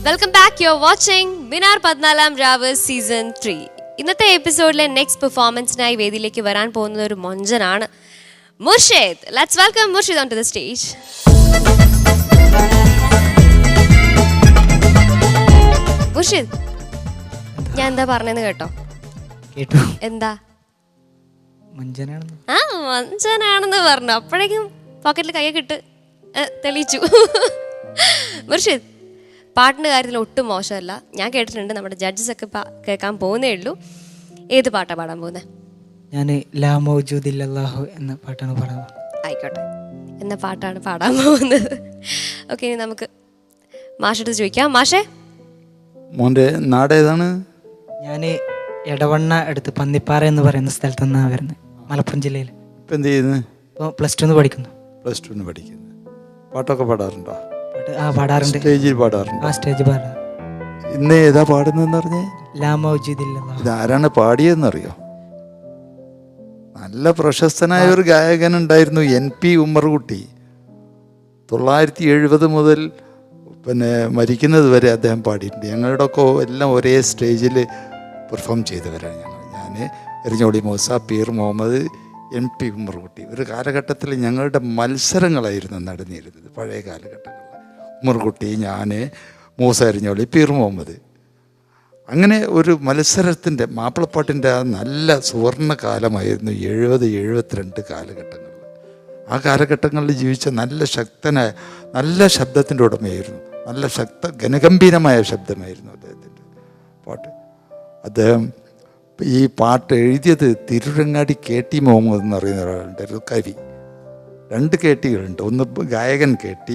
Welcome back. You are watching Minar 14 രാവ് season 3. ഇന്നത്തെ എപ്പിസോഡിലെ next പെർഫോമൻസിനായി വേദിയിലേക്ക് വരാൻ പോകുന്നത് ഒരു മൊഞ്ചനാണ്, Murshid. Let's welcome Murshid on to the stage. Murshid, ഞാൻ എന്താ പറഞ്ഞെന്ന് കേട്ടോ? കേട്ടു. എന്താ? മൊഞ്ചനാണെന്ന് പറഞ്ഞു. അപ്പോഴേക്കും പോക്കറ്റിൽ കൈയൊക്കെ ഇട്ട് തെളിയിച്ചു. മുർഷിദ്, പാട്ടിൻ്റെ കാര്യത്തിൽ ഒട്ടും മോശമല്ല. ഞാൻ കേട്ടിട്ടുണ്ട്, നമ്മുടെ ജഡ്ജസ് ഒക്കെ കേൾക്കാൻ പോകുന്നേ ഉള്ളൂ. ഏത് പാട്ടാണ് പാടാൻ പോകുന്നത്? ഞാൻ ലാ മൗജൂദില്ലല്ലാഹു എന്ന പാട്ടാണ് പാടാൻ. ആയിക്കോട്ടെ, എന്ന പാട്ടാണ് പാടാൻ പോകുന്നത്. ഓക്കെ, ഇനി നമുക്ക് മാഷെടുത്ത് ചോദിക്കാം. മാഷേ, മോൻ്റെ നാട് ഏതാണ്? ഞാൻ എടവണ്ണ അടുത്ത് പന്നിപ്പാറ എന്ന് പറയുന്ന സ്ഥലത്തു നിന്നാണ് വരുന്നത്, മലപ്പുറം ജില്ലയിൽ. ഇപ്പം എന്ത് ചെയ്യുന്നത്? ഇപ്പോൾ +2 പഠിക്കുന്നു. +2 പഠിക്കുന്നു. പാട്ടൊക്കെ പാടാറുണ്ടോ? പാടാറുണ്ട്. സ്റ്റേജിൽ പാടാറുണ്ട്? സ്റ്റേജ് പാടാറ്. ഇന്ന് ഏതാ പാടുന്നതെന്ന് പറഞ്ഞേ? ലാ മൗജൂദില്ലല്ലാഹു. ഇതാരാണ് പാടിയതെന്നറിയോ? നല്ല പ്രശസ്തനായ ഒരു ഗായകൻ ഉണ്ടായിരുന്നു, NP ഉമ്മർകുട്ടി. 970 മുതൽ മരിക്കുന്നത് വരെ അദ്ദേഹം പാടിയിട്ടുണ്ട്. ഞങ്ങളുടെ ഒക്കെ എല്ലാം ഒരേ സ്റ്റേജിൽ പെർഫോം ചെയ്തവരാണ് ഞാൻ എറിഞ്ഞോളി മൂസ, പീർ മുഹമ്മദ്, NP ഉമ്മർകുട്ടി. ഒരു കാലഘട്ടത്തിൽ ഞങ്ങളുടെ മത്സരങ്ങളായിരുന്നു നടന്നിരുന്നത്. പഴയ കാലഘട്ടങ്ങളിൽ ഉമ്മർകുട്ടി, ഞാൻ, മൂസ എറിഞ്ഞോളി, പീർ മുഹമ്മദ്. അങ്ങനെ ഒരു മത്സരത്തിൻ്റെ മാപ്പിളപ്പാട്ടിൻ്റെ ആ നല്ല സുവർണ്ണ കാലമായിരുന്നു 70-72 കാലഘട്ടങ്ങളിൽ. ആ കാലഘട്ടങ്ങളിൽ ജീവിച്ച നല്ല ശക്തനായ, നല്ല ശബ്ദത്തിൻ്റെ ഉടമയായിരുന്നു. നല്ല ഘനഗംഭീരമായ ശബ്ദമായിരുന്നു അദ്ദേഹത്തിൻ്റെ പാട്ട്. അദ്ദേഹം ഈ പാട്ട് എഴുതിയത് തിരുരങ്ങാടി KT മുഹമ്മദ് എന്ന് പറയുന്ന ഒരാളുണ്ട്, ഒരു കവി. 2 KTകളുണ്ട്, ഒന്ന് ഗായകൻ KT,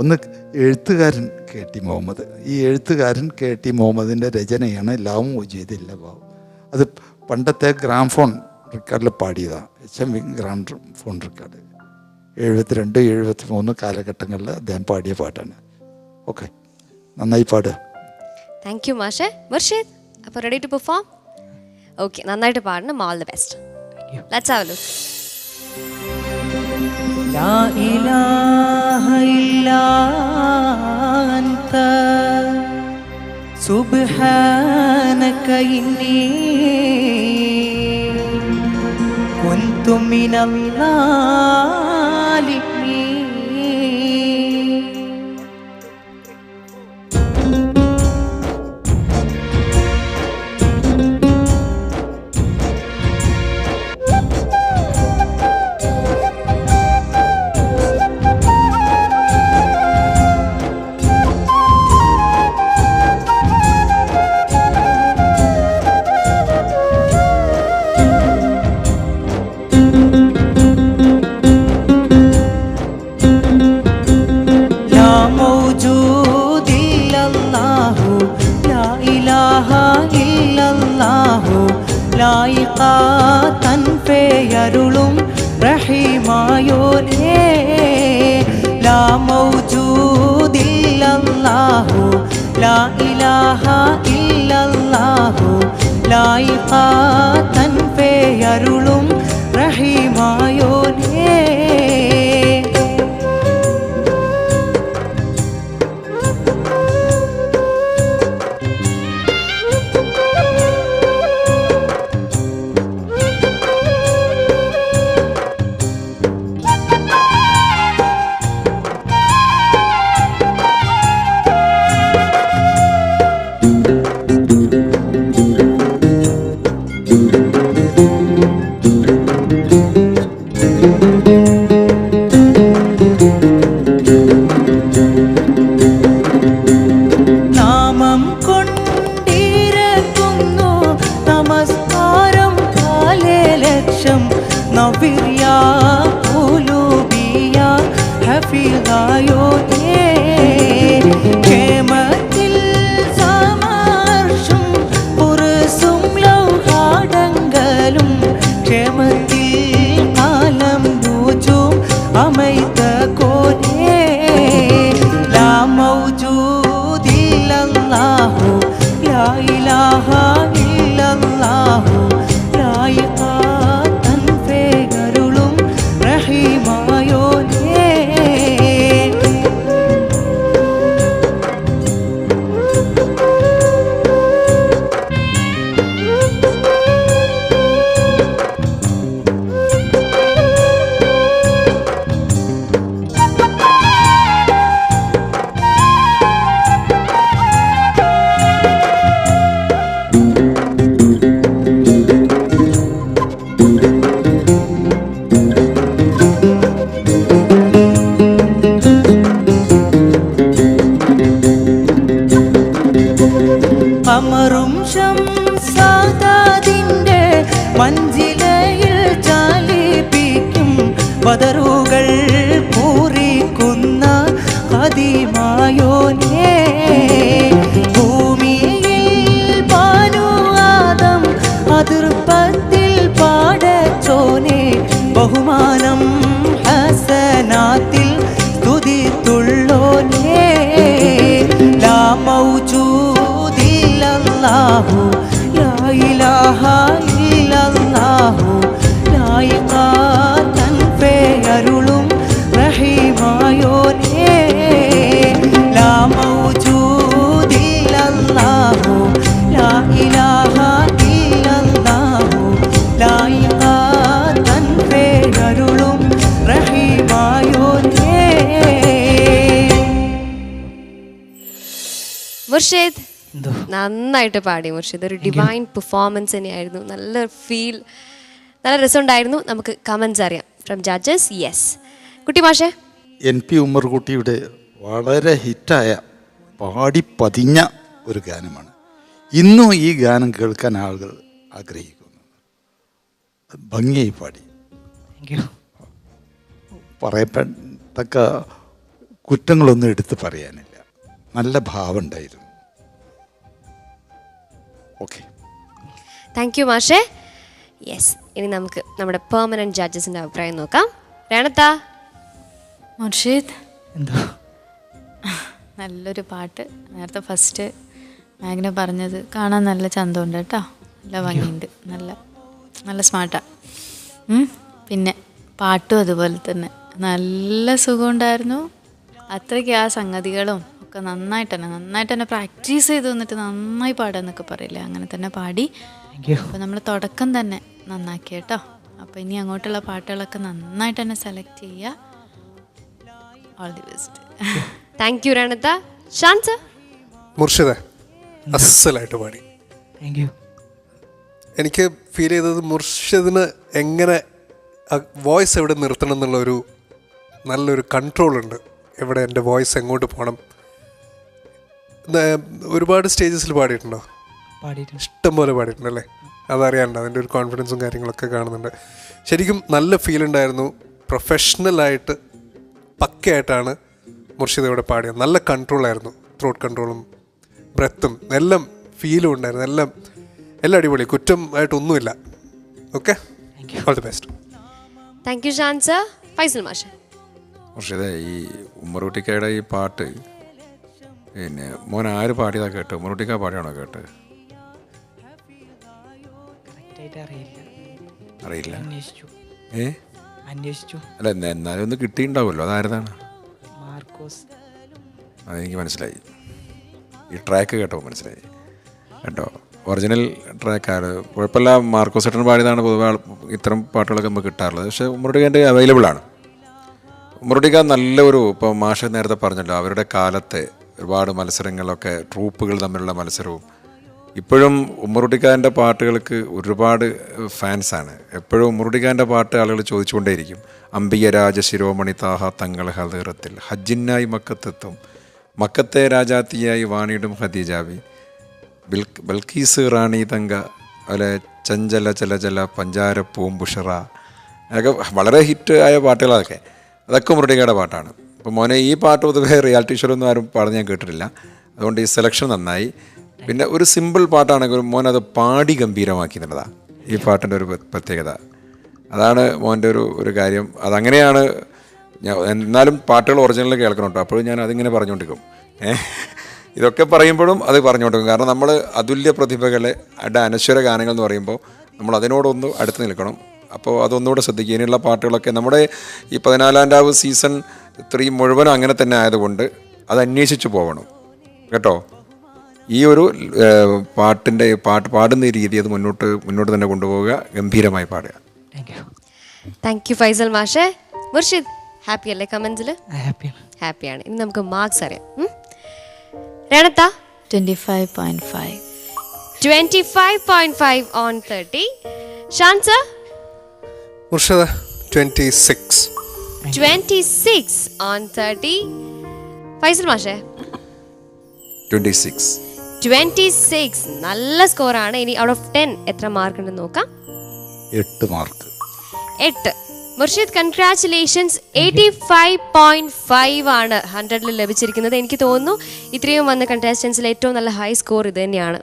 ഒന്ന് എഴുത്തുകാരൻ KT മുഹമ്മദ്. ഈ എഴുത്തുകാരൻ KT മുഹമ്മദിൻ്റെ രചനയാണ് ലാ മൗജൂദില്ലല്ലാഹു. അത് പണ്ടത്തെ ഗ്രാംഫോൺ റെക്കോർഡിൽ പാടിയതാണ്, HMV ഗ്രാംഫോൺ റെക്കോർഡ്. 72-73 കാലഘട്ടങ്ങളിൽ അദ്ദേഹം പാടിയ പാട്ടാണ്. ഓക്കെ, നന്നായി പാടുക. താങ്ക് യു മാഷേ. മുർഷിദ്, അപ്പോൾ റെഡി ടു പെർഫോം? ഓക്കെ, നന്നായിട്ട് പാടണം. All the best. Let's have A look. ലാ ഇലാഹ ഇല്ലാ അൻത സുബ്ഹാനക ഇന്നി കുന്തു മിനൽ ളാലിമീൻ. ലായിഖാതൻ പേയരുളും റഹീമായോനേ. ലാ മൗജൂദില്ലല്ലാഹു ലാ ഇലാഹ ഇല്ലല്ലാഹു ലായിഖാതൻ പേയരുളും റഹീമായോനേ. കമറും ശംസാദാദിന്റെ മഞ്ചിലയിൽ ചാലിപ്പിക്കും ബദറുകൾ പൂരിക്കുന്ന ഖദീമായോനേ ഭൂമിയിൽ ബാനു ആദം അതിർപ്പത്തിൽ പാടച്ചോനെ ബഹുമാനം ഹസനാത്തിൽ സ്തുതിത്തുള്ളോനേ ലാ മൗജൂദില്ലല്ലാഹു ലാ ഇലാഹ ഇല്ലല്ലാഹു ലായിഖാതൻ പേയരുളും റഹീമായോനേ ലാ മൗജൂദില്ലല്ലാഹു ലാ ഇലാഹ ഇല്ലല്ലാഹു ലായിഖാതൻ പേയരുളും റഹീമായോനേ. മുർഷിദ് നന്നായിട്ട് പാടി മുർഷിദ്. ഒരു ഡിവൈൻ പെർഫോമൻസ് തന്നെയായിരുന്നു. നല്ല ഫീൽ, നല്ല രസമുണ്ടായിരുന്നു. നമുക്ക് കമൻസ് അറിയാം ഫ്രം ജഡ്ജസ്. യെസ്, കുട്ടി മാഷേ. NP ഉമ്മർകുട്ടിയുടെ വളരെ ഹിറ്റായ പാടി പതിഞ്ഞ ഒരു ഗാനമാണ്. ഇന്നും ഈ ഗാനം കേൾക്കാൻ ആളുകൾ ആഗ്രഹിക്കുന്നു. ഭംഗിയായി പാടി. താങ്ക് യു. പറയപ്പെട്ടക്ക കുറ്റങ്ങളൊന്നും എടുത്ത് പറയാനില്ല. നല്ല ഭാവം ഉണ്ടായിരുന്നു. ഓക്കെ, താങ്ക് യു മാഷേ. യെസ്, ഇനി നമുക്ക് നമ്മുടെ പെർമനന്റ് ജഡ്ജസിന്റെ അഭിപ്രായം നോക്കാം. രണത്താ. മുർഷിദ്, എന്തോ നല്ലൊരു പാട്ട്. നേരത്തെ ഫസ്റ്റ് മാഗ്ന പറഞ്ഞത് കാണാൻ നല്ല ചന്തമുണ്ട് കേട്ടോ, നല്ല ഭംഗിയുണ്ട്, നല്ല നല്ല സ്മാർട്ടാ. പിന്നെ പാട്ടും അതുപോലെ തന്നെ നല്ല സുഖമുണ്ടായിരുന്നു. അത്രയ്ക്ക് ആ സംഗതികളും ഒക്കെ നന്നായിട്ട് തന്നെ പ്രാക്ടീസ് ചെയ്ത് വന്നിട്ട് നന്നായി പാടാന്നൊക്കെ പറയില്ലേ, അങ്ങനെ തന്നെ പാടി. അപ്പോൾ നമ്മൾ തുടക്കം തന്നെ നന്നാക്കി കേട്ടോ. അപ്പോൾ ഇനി അങ്ങോട്ടുള്ള പാട്ടുകളൊക്കെ നന്നായിട്ട് തന്നെ സെലക്ട് ചെയ്യുക. All the best. Thank you രണത്ത. ഷാൻസ. മുർഷിദ അസ്സലായിട്ട് പാടി. താങ്ക് യു. എനിക്ക് ഫീൽ ചെയ്തത് മുർഷിദിന് എങ്ങനെ വോയിസ് എവിടെ നിർത്തണം എന്നുള്ളൊരു നല്ലൊരു കൺട്രോളുണ്ട്. എവിടെ എൻ്റെ വോയിസ് എങ്ങോട്ട് പോകണം. ഒരുപാട് സ്റ്റേജസിൽ പാടിയിട്ടുണ്ടോ? പാടിയിട്ടുണ്ട്, ഇഷ്ടംപോലെ പാടിയിട്ടുണ്ടല്ലേ. അതറിയാണ്ട് അതിൻ്റെ ഒരു കോൺഫിഡൻസും കാര്യങ്ങളൊക്കെ കാണുന്നുണ്ട്. ശരിക്കും നല്ല ഫീൽ ഉണ്ടായിരുന്നു. പ്രൊഫഷണലായിട്ട് പക്കയായിട്ടാണ് മുർഷിദ് ഇവിടെ പാടിയത്. നല്ല കൺട്രോളായിരുന്നു. ത്രോട്ട് കൺട്രോളും ബ്രെത്തും എല്ലാം ഫീലും ഉണ്ടായിരുന്നു. എല്ലാം അടിപൊളി, കുറ്റം ആയിട്ടൊന്നുമില്ല. Okay, all the best. Thank you ഷാൻസ. ഫൈസൽ മാഷ്. മുർഷിദേ, ഈ ഉമ്മറുട്ടിക്കയുടെ ഈ പാട്ട് പിന്നെ മോൻ ആര് പാടിയതാ കേട്ട്? ഉമ്മറുട്ടിക്ക പാടിയാണോ കേട്ട്? അറിയില്ല. അല്ല, എന്നാലും ഒന്ന് കിട്ടിയിട്ടുണ്ടാവുമല്ലോ. അതാരതാണ്? അതെനിക്ക് മനസ്സിലായി. ഈ ട്രാക്ക് കേട്ടോ മനസ്സിലായി കേട്ടോ. ഒറിജിനൽ ട്രാക്കാണ്, കുഴപ്പമില്ല. മാർക്കോസ് ഏട്ടൻ പാടിയതാണ് പൊതുവെ ഇത്തരം പാട്ടുകളൊക്കെ നമുക്ക് കിട്ടാറുള്ളത്. പക്ഷേ ഉമ്മറുട്ടിക്കൻ്റെ അവൈലബിൾ ആണ്. ഉമ്മറുട്ടിക്ക നല്ലൊരു, ഇപ്പോൾ മാഷ് നേരത്തെ പറഞ്ഞല്ലോ, അവരുടെ കാലത്തെ ഒരുപാട് മത്സരങ്ങളൊക്കെ ട്രൂപ്പുകൾ തമ്മിലുള്ള മത്സരവും. ഇപ്പോഴും ഉമ്മറുട്ടിക്കാൻ്റെ പാട്ടുകൾക്ക് ഒരുപാട് ഫാൻസാണ്. എപ്പോഴും ഉമ്മറുട്ടിക്കാൻ്റെ പാട്ട് ആളുകൾ ചോദിച്ചുകൊണ്ടേയിരിക്കും. അംബിക രാജ ശിരോമണി താഹ തങ്ങൾ ഹദീറത്തിൽ ഹജ്ജിനായി മക്കത്തെത്തും, മക്കത്തെ രാജാത്തിയായി വാണിയിടും ഖദീജാവി, ബൽക്കീസ് റാണി തങ്ക, അതുപോലെ ചഞ്ചല ചലചല പഞ്ചാര പൂമ്പുഷറ, അതൊക്കെ വളരെ ഹിറ്റ് ആയ പാട്ടുകളതൊക്കെ. അതൊക്കെ ഉമ്മറുട്ടിക്കയുടെ പാട്ടാണ്. അപ്പോൾ മോനെ, ഈ പാട്ട് പൊതുവെ റിയാലിറ്റി ഷോയിലൊന്നും ആരും പാടുന്ന ഞാൻ കേട്ടിട്ടില്ല. അതുകൊണ്ട് ഈ സെലക്ഷൻ നന്നായി. പിന്നെ ഒരു സിമ്പിൾ പാട്ടാണെങ്കിൽ മോനത് പാടി ഗംഭീരമാക്കിയിട്ടുള്ളതാണ് ഈ പാട്ടിൻ്റെ ഒരു പ്രത്യേകത. അതാണ് മോൻ്റെ ഒരു കാര്യം. അതങ്ങനെയാണ്. എന്നാലും പാട്ടുകൾ ഒറിജിനൽ കേൾക്കണം കേട്ടോ. അപ്പോഴും ഞാൻ അതിങ്ങനെ പറഞ്ഞുകൊണ്ടിരിക്കും. ഇതൊക്കെ പറയുമ്പോഴും അത് പറഞ്ഞുകൊണ്ടിരിക്കും. കാരണം നമ്മൾ അതുല്യ പ്രതിഭകളെ അനശ്വര ഗാനങ്ങൾ എന്ന് പറയുമ്പോൾ നമ്മൾ അതിനോടൊന്ന് അടുത്ത് നിൽക്കണം. അപ്പോൾ അതൊന്നുകൂടെ ശ്രദ്ധിക്കുക. ഇനിയുള്ള പാട്ടുകളൊക്കെ നമ്മുടെ ഈ 14ാം സീസൺ 3 മുഴുവനും അങ്ങനെ തന്നെ ആയതുകൊണ്ട് അത് അന്വേഷിച്ച് പോകണം കേട്ടോ. ഈ ഒരു പാട്ട് പാടുന്ന രീതി അത് മുന്നോട്ട് തന്നെ കൊണ്ടുപോവുക, ഗംഭീരമായി പാടുക. താങ്ക് യു ഫൈസൽ മാഷേ. മുർഷിദ് ഹാപ്പി അല്ലേ? കമൻസിൽ ഹാപ്പിയാണ്. ഇനി നമുക്ക് മാർക്സ് അറിയാം. രണത്ത 25.5. 25.5 on 30. ഷാൻസ മുർഷിദ 26. 26 on 30. ഫൈസൽ മാഷേ 26. 26. നല്ല സ്കോറാണ്. ഇനി ഔട്ട് ഓഫ് 10 എത്ര മാർക്ക് ഉണ്ടെന്ന് നോക്കാം. 8 മാർക്ക്. 8. മുർഷിദ്, കൺഗ്രാറ്റുലേഷൻസ്. 85.5 ആണ് 100ൽ ലഭിച്ചിരിക്കുന്നത്. എനിക്ക് തോന്നുന്നു ഇത്രയും വന്ന കണ്ടസ്റ്റൻസിൽ ഏറ്റവും നല്ല ഹൈ സ്കോർ ഇത് തന്നെയാണ്.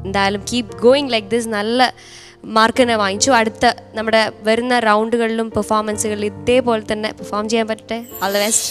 എന്തായാലും കീപ് ഗോയിങ് ലൈക്ക് ദിസ്. നല്ല മാർക്ക് തന്നെ വാങ്ങിച്ചു. അടുത്ത നമ്മുടെ വരുന്ന റൗണ്ടുകളിലും പെർഫോമൻസുകളിലും ഇതേപോലെ തന്നെ പെർഫോം ചെയ്യാൻ പറ്റട്ടെ. All the best.